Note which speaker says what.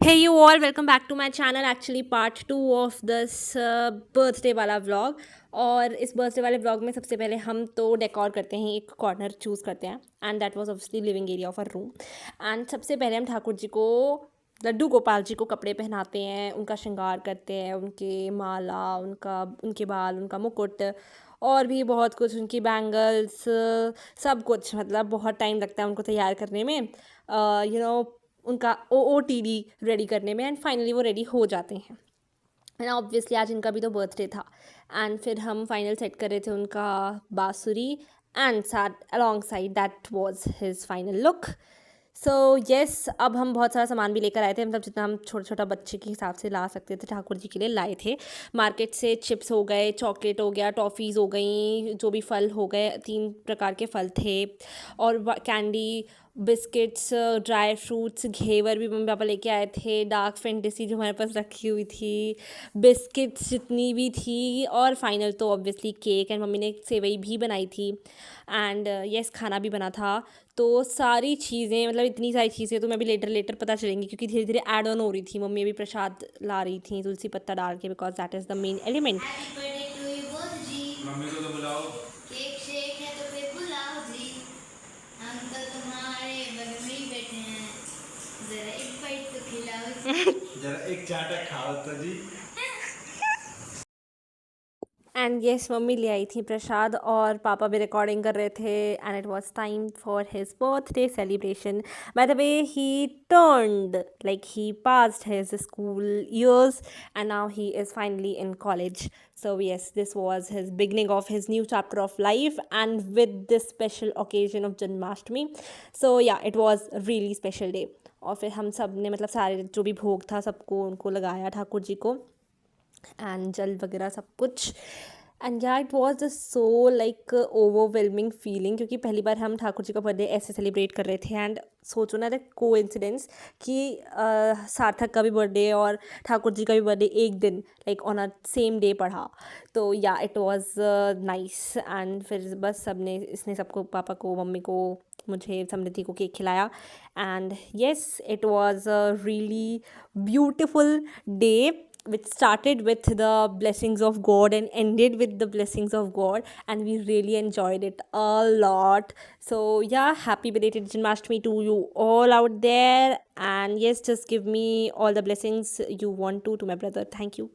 Speaker 1: Hey you all, welcome back to my channel. Actually part 2 of this birthday वाला vlog. और इस birthday वाले vlog में सबसे पहले हम तो डेकोर करते हैं, एक कॉर्नर चूज़ करते हैं and that was obviously living area of a room. And सबसे पहले हम ठाकुर जी को, लड्डू गोपाल जी को कपड़े पहनाते हैं, उनका श्रृंगार करते हैं, उनके माला, उनके बाल, उनका मुकुट और भी बहुत कुछ, उनकी बैंगल्स, सब कुछ, मतलब बहुत टाइम लगता है उनको तैयार करने में, उनका OOTD रेडी करने में, एंड फाइनली वो रेडी हो जाते हैं। एंड ऑब्वियसली आज इनका भी तो बर्थडे था। एंड फिर हम फाइनल सेट कर रहे थे उनका बाँसुरी, एंड साथ along side that was his final look. So yes, अब हम बहुत सारा सामान भी लेकर आए थे, मतलब जितना हम छोटा छोटा बच्चे के हिसाब से ला सकते थे ठाकुर जी के लिए लाए थे। मार्केट से चिप्स हो गए, चॉकलेट हो गया, टॉफ़ीज़ हो गई, जो भी फल हो गए, 3 प्रकार के फल थे, और कैंडी, बिस्किट्स, ड्राई फ्रूट्स, घेवर भी मम्मी पापा लेके आए थे, डार्क फैंटेसी जो हमारे पास रखी हुई थी, बिस्किट्स जितनी भी थी, और फाइनल तो ऑब्वियसली केक, एंड मम्मी ने सेवई भी बनाई थी, एंड यस खाना भी बना था। तो सारी चीज़ें, मतलब इतनी सारी चीज़ें तो मैं भी लेटर लेटर पता चलेंगी, क्योंकि धीरे धीरे ऐड ऑन हो रही थी। मम्मी अभी प्रसाद ला रही थी तुलसी पत्ता डाल के, because that is the main element.
Speaker 2: Mummy को तो बुलाओ।
Speaker 3: केक शेक है तो फिर बुलाओ जी। हम तो तुम्हारे बगल में ही बैठे हैं, जरा एक बाइट तो खिलाओ जी।
Speaker 2: जरा एक चाटा खाओ तो जी।
Speaker 1: एंड येस मम्मी ले आई थी प्रसाद, और पापा भी रिकॉर्डिंग कर रहे थे, and it was time for his birthday celebration. By the way he turned, like he passed his school years and now he is finally in college. So yes, this was his beginning of his new chapter of life, and with this special occasion of Janmashtami. So yeah, it was a really special day. और फिर हम सब ने, मतलब सारे जो भी भोग था सबको उनको लगाया ठाकुर जी को, एंड जल वगैरह सब कुछ। एंड या it was the so like overwhelming feeling, क्योंकि पहली बार हम ठाकुर जी का बर्थडे ऐसे सेलिब्रेट कर रहे थे। एंड सोचो ना, द कोइंसिडेंस कि सार्थक का भी बर्थडे और ठाकुर जी का भी बर्थडे एक दिन, like on a same day पढ़ा। तो या इट वॉज नाइस। एंड फिर बस सबने, इसने सबको, पापा को, मम्मी को, मुझे, समृद्धि को केक खिलाया। And yes, it was a really beautiful day, which started with the blessings of God and ended with the blessings of God, and we really enjoyed it a lot. So yeah, happy belated Janmashtami to you all out there, and yes, just give me all the blessings you want to my brother. Thank you.